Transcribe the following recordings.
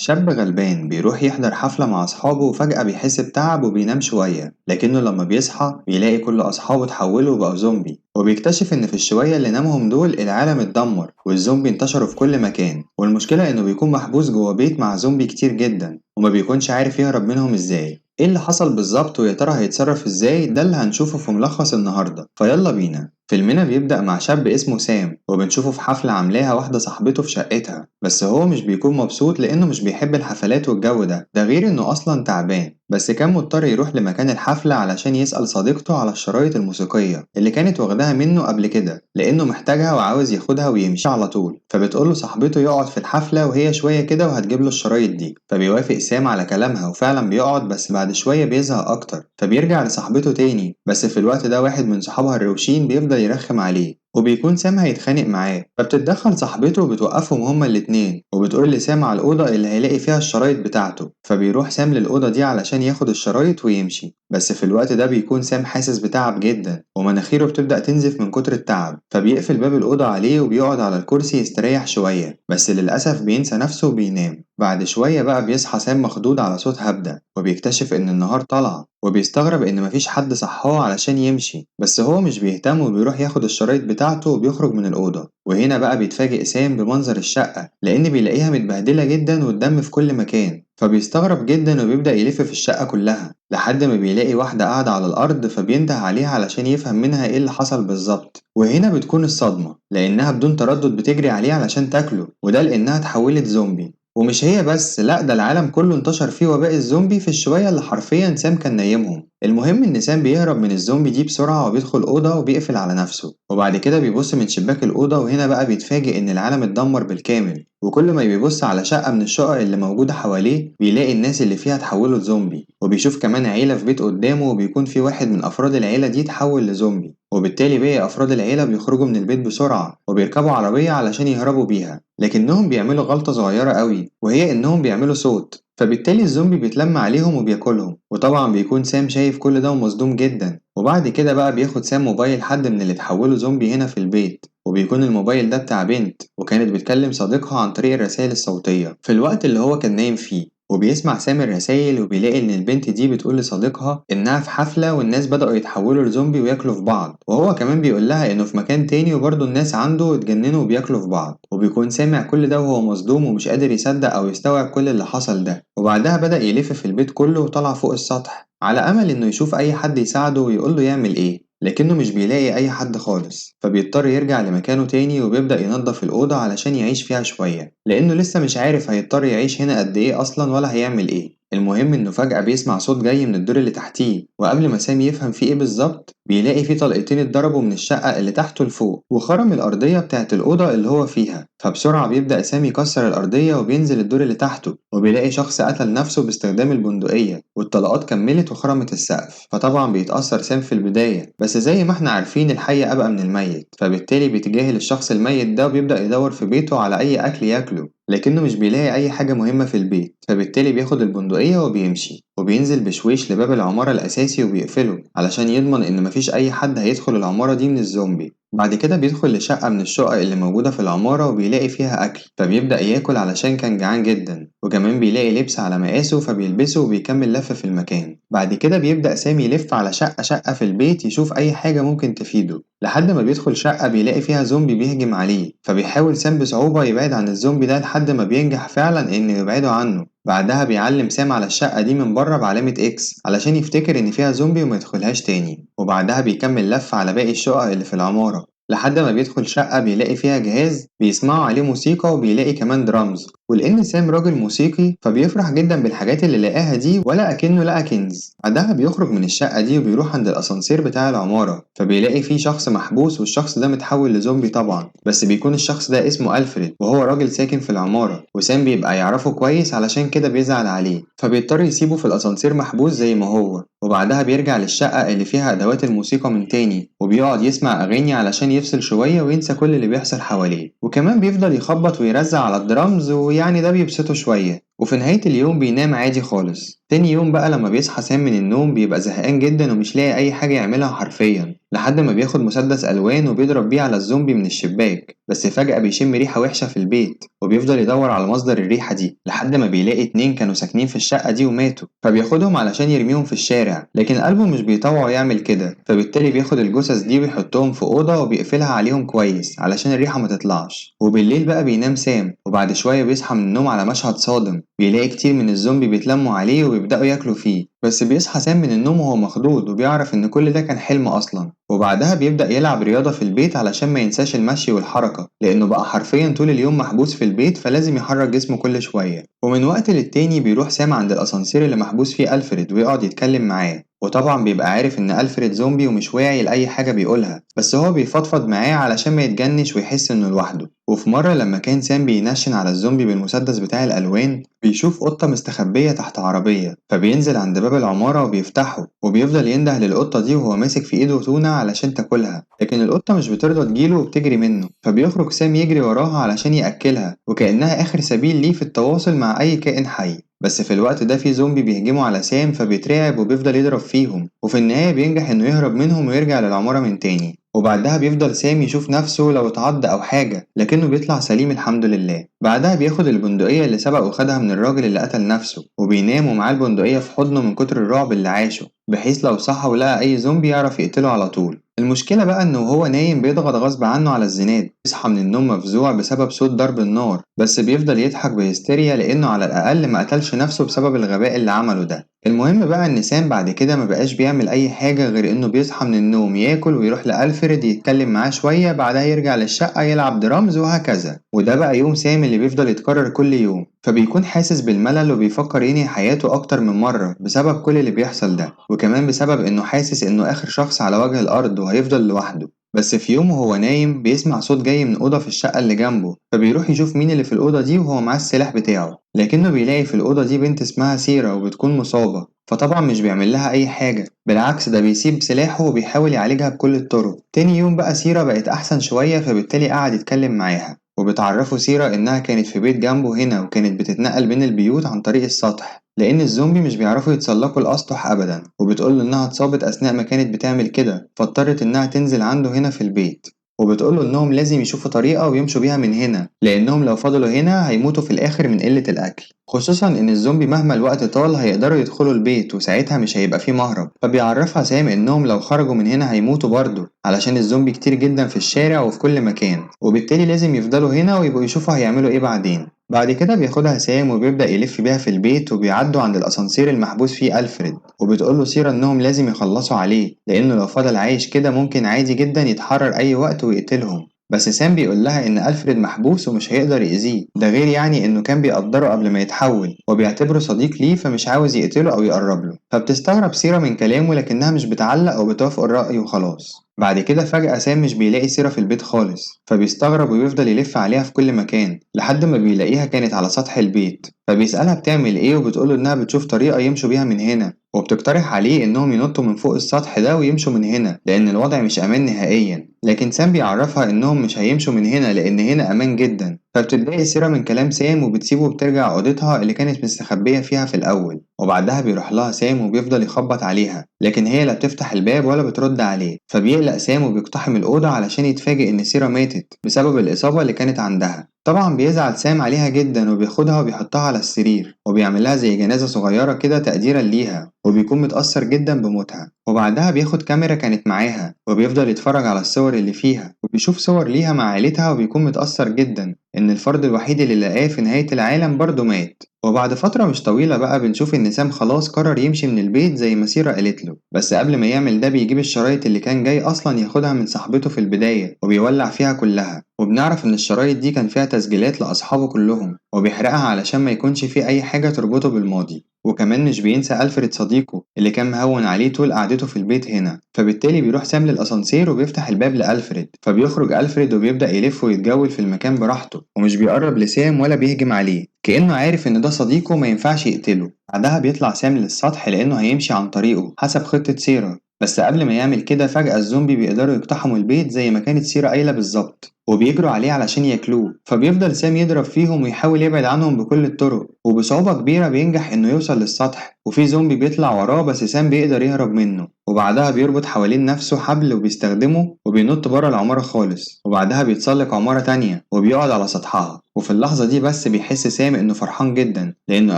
شاب غلبان بيروح يحضر حفلة مع أصحابه وفجأة بيحس بتعب وبينام شوية، لكنه لما بيصحى بيلاقي كل أصحابه اتحولوا وبقوا زومبي، وبيكتشف إن في الشوية اللي نامهم دول العالم اتدمر والزومبي انتشروا في كل مكان. والمشكلة إنه بيكون محبوس جوه بيت مع زومبي كتير جدا وما بيكونش عارف يهرب منهم إزاي. إيه اللي حصل بالظبط ويا ترى هيتصرف إزاي؟ ده اللي هنشوفه في ملخص النهاردة، فيلا بينا. فيلمنا بيبدأ مع شاب اسمه سام وبنشوفه في حفلة عاملاها واحدة صاحبته في شقتها، بس هو مش بيكون مبسوط لأنه مش بيحب الحفلات والجو ده غير إنه أصلا تعبان. بس كان مضطر يروح لمكان الحفلة علشان يسأل صديقته على الشرايط الموسيقية اللي كانت واخداها منه قبل كده، لأنه محتاجها وعاوز ياخدها ويمشي على طول. فبتقوله صاحبته يقعد في الحفلة وهي شوية كده وهتجيب له الشرايط دي، فبيوافق سام على كلامها وفعلا بيقعد، بس بعد شوية بيزهق أكتر فبيرجع لصاحبته تاني. بس في الوقت ده واحد من صحابها الروشين بيفضل يرخم عليه وبيكون سام هيتخانق معاه، فبتتدخل صاحبته وبتوقفهم هما الاتنين وبتقول لسام على الأوضة اللي هيلاقي فيها الشرايط بتاعته. فبيروح سام للأوضة دي علشان ياخد الشرايط ويمشي، بس في الوقت ده بيكون سام حاسس بتعب جدا ومناخيره بتبدأ تنزف من كتر التعب، فبيقفل باب الأوضة عليه وبيقعد على الكرسي يستريح شوية، بس للأسف بينسى نفسه وبينام. بعد شوية بقى بيصحى سام مخضوض على صوت هبدة وبيكتشف إن النهار طلع، وبيستغرب إن مفيش حد صحاه علشان يمشي، بس هو مش بيهتم وبيروح ياخد الشرايط بتاعته وبيخرج من الأوضة. وهنا بقى بيتفاجئ سام بمنظر الشقة لأن بيلاقيها متبهدلة جدا والدم في كل مكان، فبيستغرب جدا وبيبدأ يلف في الشقة كلها لحد ما بيلاقي واحدة قاعدة على الأرض، فبينده عليها علشان يفهم منها إيه اللي حصل بالظبط. وهنا بتكون الصدمة لأنها بدون تردد بتجري عليه علشان تاكله، وده لأنها اتحولت زومبي. ومش هي بس، لأ، ده العالم كله انتشر فيه وباء الزومبي في الشوية اللي حرفيا سام كان نايمهم. المهم إن سام بيهرب من الزومبي دي بسرعة وبيدخل أوضة وبيقفل على نفسه، وبعد كده بيبص من شباك الأوضة وهنا بقى بيتفاجئ إن العالم اتدمر بالكامل. وكل ما بيبص على شقة من الشقق اللي موجودة حواليه بيلاقي الناس اللي فيها اتحولوا لزومبي، وبيشوف كمان عيلة في بيت قدامه وبيكون في واحد من أفراد العيلة دي اتحول لزومبي، وبالتالي باقي أفراد العيلة بيخرجوا من البيت بسرعة وبيركبوا عربية علشان يهربوا بيها، لكنهم بيعملوا غلطة صغيرة قوي وهي إنهم بيعملوا صوت، فبالتالي الزومبي بيتلم عليهم وبياكلهم. وطبعا بيكون سام شايف كل ده ومصدوم جدا. وبعد كده بقى بياخد سام موبايل حد من اللي اتحولوا زومبي هنا في البيت، وبيكون الموبايل ده بتاع بنت وكانت بتكلم صديقها عن طريق الرسائل الصوتية في الوقت اللي هو كان نايم فيه. وبيسمع سام الرسايل وبيلاقي إن البنت دي بتقول لصديقها إنها في حفلة والناس بدأوا يتحولوا لزومبي وياكلوا في بعض، وهو كمان بيقول لها إنه في مكان تاني وبرضه الناس عنده اتجننوا وبياكلوا في بعض. وبيكون سامع كل ده وهو مصدوم ومش قادر يصدق أو يستوعب كل اللي حصل ده. وبعدها بدأ يلف في البيت كله وطلع فوق السطح على أمل إنه يشوف أي حد يساعده ويقوله يعمل إيه، لكنه مش بيلاقي أي حد خالص، فبيضطر يرجع لمكانه تاني وبيبدأ ينظف الأوضة علشان يعيش فيها شوية، لأنه لسه مش عارف هيضطر يعيش هنا قد إيه أصلا ولا هيعمل إيه. المهم إنه فجأة بيسمع صوت جاي من الدور اللي تحتيه، وقبل ما سامي يفهم فيه إيه بالظبط بيلاقي فيه طلقتين اتضربوا من الشقة اللي تحته لفوق وخرم الأرضية بتاعت الأوضة اللي هو فيها. فبسرعة بيبدأ سامي يكسر الأرضية وبينزل الدور اللي تحته وبيلاقي شخص قتل نفسه باستخدام البندقية والطلقات كملت وخرمت السقف. فطبعا بيتأثر سام في البداية، بس زي ما احنا عارفين الحي أبقى من الميت، فبالتالي بيتجاهل الشخص الميت ده وبيبدأ يدور في بيته على أي أكل ياكله، لكنه مش بيلاقي أي حاجة مهمة في البيت، فبالتالي بياخد البندقية وبيمشي وبينزل بشويش لباب العمارة الأساسي وبيقفله علشان يضمن إن مفيش أي حد هيدخل العمارة دي من الزومبي. بعد كده بيدخل لشقة من الشقق اللي موجودة في العمارة وبيلاقي فيها أكل، فبيبدأ ياكل علشان كان جعان جدا، وكمان بيلاقي لبس على مقاسه فبيلبسه وبيكمل لف في المكان. بعد كده بيبدأ سامي يلف على شقة شقة في البيت يشوف أي حاجة ممكن تفيده لحد ما بيدخل شقة بيلاقي فيها زومبي بيهجم عليه، فبيحاول سام بصعوبة يبعد عن الزومبي ده لحد ما بينجح فعلا إنه يبعده عنه. بعدها بيعلم سام على الشقة دي من بره بعلامة إكس علشان يفتكر إن فيها زومبي وما يدخلهاش تاني، وبعدها بيكمل لف على باقي الشقق اللي في العمارة لحد ما بيدخل شقة بيلاقي فيها جهاز بيسمعوا عليه موسيقى وبيلاقي كمان درامز، ولأن سام راجل موسيقي فبيفرح جدا بالحاجات اللي لقاها دي ولا أكنه لقى كنز. بعدها بيخرج من الشقة دي وبيروح عند الأسانسير بتاع العمارة، فبيلاقي فيه شخص محبوس والشخص ده متحول لزومبي طبعا، بس بيكون الشخص ده اسمه ألفريد وهو راجل ساكن في العمارة، وسام بيبقى يعرفه كويس علشان كده بيزعل عليه، فبيضطر يسيبه في الأسانسير محبوس زي ما هو. وبعدها بيرجع للشقة اللي فيها أدوات الموسيقى من تاني وبيقعد يسمع أغاني علشان يفصل شوية وينسى كل اللي بيحصل حواليه، وكمان بيفضل يخبط ويرزع على الدرامز ويعني ده بيبسطه شوية. وفي نهاية اليوم بينام عادي خالص. تاني يوم بقى لما بيصحى سام من النوم بيبقى زهقان جدا ومش لاقي أي حاجة يعملها حرفيا، لحد ما بياخد مسدس ألوان وبيضرب بيه على الزومبي من الشباك. بس فجأة بيشم ريحة وحشة في البيت وبيفضل يدور على مصدر الريحة دي لحد ما بيلاقي اتنين كانوا ساكنين في الشقة دي وماتوا، فبياخدهم علشان يرميهم في الشارع، لكن قلبه مش بيطوعه يعمل كده، فبالتالي بياخد الجثث دي ويحطهم في أوضة وبيقفلها عليهم كويس علشان الريحة ما تطلعش. وبالليل بقى بينام سام، وبعد شوية بيصحى من النوم على مشهد صادم، بيلاقي كتير من الزومبي بيتلموا عليه وبيبدأوا ياكلوا فيه. بس بيصحى سام من النوم وهو مخضوض وبيعرف إن كل ده كان حلم أصلا. وبعدها بيبدأ يلعب رياضة في البيت علشان ما ينساش المشي والحركة، لأنه بقى حرفيا طول اليوم محبوس في البيت فلازم يحرك جسمه كل شوية. ومن وقت للتاني بيروح سام عند الأسانسير اللي محبوس فيه ألفريد ويقعد يتكلم معاه، وطبعا بيبقى عارف إن ألفريد زومبي ومش واعي لأي حاجة بيقولها، بس هو بيفضفض معاه علشان ما يتجنش ويحس إنه لوحده. وفي مرة لما كان سام بينشن على الزومبي بالمسدس بتاع الألوان بيشوف قطة مستخبية تحت عربية، فبينزل عند باب العمارة وبيفتحه وبيفضل ينده للقطة دي وهو ماسك في إيده تونة علشان تاكلها، لكن القطة مش بترضى تجيله وبتجري منه، فبيخرج سام يجري وراها علشان يأكلها وكأنها آخر سبيل ليه في التواصل مع أي كائن حي. بس في الوقت ده في زومبي بيهجموا على سام فبيترعب وبيفضل يضرب فيهم، وفي النهاية بينجح إنه يهرب منهم ويرجع للعمارة من تاني. وبعدها بيفضل سام يشوف نفسه لو اتعض أو حاجة لكنه بيطلع سليم الحمد لله. بعدها بياخد البندقية اللي سبق وخدها من الراجل اللي قتل نفسه وبينام ومعاه البندقية في حضنه من كتر الرعب اللي عاشه، بحيث لو صحى ولقى أي زومبي يعرف يقتله على طول. المشكلة بقى إنه وهو نايم بيضغط غصب عنه على الزناد، بيصحى من النوم مفزوع بسبب صوت ضرب النار، بس بيفضل يضحك بهستيريا لأنه على الأقل ما قتلش نفسه بسبب الغباء اللي عمله ده. المهم بقى إن سام بعد كده مبقاش بيعمل أي حاجة غير إنه بيصحى من النوم ياكل ويروح لألفريد يتكلم معاه شوية، بعدها يرجع للشقة يلعب درامز وهكذا. وده بقى يوم سام اللي بيفضل يتكرر كل يوم، فبيكون حاسس بالملل وبيفكر ينهي حياته أكتر من مرة بسبب كل اللي بيحصل ده، وكمان بسبب إنه حاسس إنه آخر شخص على وجه الأرض وهيفضل لوحده. بس في يوم وهو نايم بيسمع صوت جاي من أوضة في الشقة اللي جنبه، فبيروح يشوف مين اللي في الأوضة دي وهو معاه السلاح بتاعه، لكنه بيلاقي في الأوضة دي بنت اسمها سيرا وبتكون مصابة، فطبعا مش بيعمل لها أي حاجة، بالعكس ده بيسيب سلاحه وبيحاول يعالجها بكل الطرق. تاني يوم بقى سيرا بقت أحسن شوية فبالتالي قعد يتكلم معاها، وبتعرفه سيرا إنها كانت في بيت جنبه هنا وكانت بتتنقل بين البيوت عن طريق السطح لأن الزومبي مش بيعرفوا يتسلقوا الأسطح أبدا، وبتقوله إنها اتصابت أثناء ما كانت بتعمل كده فاضطرت إنها تنزل عنده هنا في البيت، وبتقوله إنهم لازم يشوفوا طريقة ويمشوا بيها من هنا لأنهم لو فضلوا هنا هيموتوا في الآخر من قلة الأكل، خصوصا إن الزومبي مهما الوقت طال هيقدروا يدخلوا البيت وساعتها مش هيبقى فيه مهرب. فبيعرفها سام إنهم لو خرجوا من هنا هيموتوا برضه علشان الزومبي كتير جدا في الشارع وفي كل مكان، وبالتالي لازم يفضلوا هنا ويبقوا يشوفوا هيعملوا إيه بعدين. بعد كده بياخدها سام وبيبدأ يلف بيها في البيت وبيعدوا عند الأسانسير المحبوس فيه ألفريد، وبتقوله سيرا إنهم لازم يخلصوا عليه لأنه لو فضل عايش كده ممكن عادي جدا يتحرر أي وقت ويقتلهم. بس سام بيقول لها إن ألفريد محبوس ومش هيقدر يأذيه، ده غير يعني إنه كان بيقدره قبل ما يتحول وبيعتبره صديق ليه فمش عاوز يقتله أو يقرب له. فبتستغرب سيرا من كلامه لكنها مش بتعلق وبتوافق الرأي وخلاص. بعد كده فجأة سام مش بيلاقي سيرا في البيت خالص، فبيستغرب وبيفضل يلف عليها في كل مكان لحد ما بيلاقيها كانت على سطح البيت، فبيسألها بتعمل ايه وبتقوله انها بتشوف طريقة يمشوا بيها من هنا، وبتقترح عليه انهم ينطوا من فوق السطح ده ويمشوا من هنا لان الوضع مش امان نهائيا، لكن سام بيعرفها انهم مش هيمشوا من هنا لان هنا امان جدا. فبتتضايق سيرا من كلام سام وبتسيبه وبترجع اوضتها اللي كانت مستخبية فيها في الاول، وبعدها بيروح لها سام وبيفضل يخبط عليها لكن هي لا بتفتح الباب ولا بترد عليه، فبيقلق سام وبيقتحم الأوضة علشان يتفاجئ إن سيرا ماتت بسبب الإصابة اللي كانت عندها. طبعا بيزعل سام عليها جدا وبياخدها وبيحطها على السرير وبيعمل لها زي جنازة صغيرة كده تقديرا ليها، وبيكون متأثر جدا بموتها. وبعدها بياخد كاميرا كانت معاها وبيفضل يتفرج على الصور اللي فيها وبيشوف صور ليها مع عيلتها وبيكون متأثر جدا إن الفرد الوحيد اللي لقاه في نهاية العالم برضه مات. وبعد فترة مش طويلة بقى بنشوف إن سام خلاص قرر يمشي من البيت زي ما سيرا قالت له، بس قبل ما يعمل ده بيجيب الشرايط اللي كان جاي أصلا ياخدها من صاحبته في البداية وبيولع فيها كلها، وبنعرف إن الشرايط دي كان فيها تسجيلات لأصحابه كلهم وبيحرقها علشان ما يكونش فيه أي حاجة تربطه بالماضي. وكمان مش بينسى ألفريد صديقه اللي كان مهون عليه طول قعدته في البيت هنا، فبالتالي بيروح سام للأسانسير وبيفتح الباب لألفريد، فبيخرج ألفريد وبيبدأ يلف ويتجول في المكان براحته ومش بيقرب لسام ولا بيهجم عليه كأنه عارف إن ده صديقه ما ينفعش يقتله. بعدها بيطلع سام للسطح لأنه هيمشي عن طريقه حسب خطة سيرا، بس قبل ما يعمل كده فجأة الزومبي بيقدروا يقتحموا البيت زي ما كانت سيرا قايلة بالظبط، وبيجروا عليه علشان ياكلوه، فبيفضل سام يضرب فيهم ويحاول يبعد عنهم بكل الطرق، وبصعوبة كبيرة بينجح إنه يوصل للسطح، وفي زومبي بيطلع وراه بس سام بيقدر يهرب منه، وبعدها بيربط حوالين نفسه حبل وبيستخدمه وبينط بره العمارة خالص، وبعدها بيتسلق عمارة تانية وبيقعد على سطحها. وفي اللحظة دي بس بيحس سام إنه فرحان جدا لأنه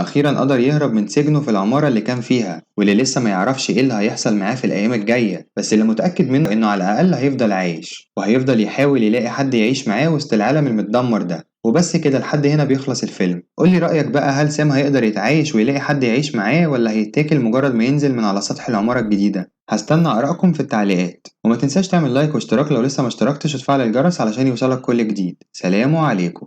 أخيرا قدر يهرب من سجنه في العمارة اللي كان فيها، واللي لسه ما يعرفش إيه اللي هيحصل معاه في الأيام الجاية، بس اللي متأكد منه إنه على الأقل هيفضل عايش وهيفضل يحاول يلاقي حد يعيش معاه وسط العالم المتدمر ده. وبس كده لحد هنا بيخلص الفيلم. قولي رأيك بقى، هل سام هيقدر يتعايش ويلاقي حد يعيش معاه ولا هيتاكل مجرد ما ينزل من على سطح العمارة الجديدة؟ هستنى آرائكم في التعليقات، وما تنساش تعمل لايك واشتراك لو لسه ما اشتركتش وتفعل الجرس علشان يوصلك كل جديد. سلام عليكم.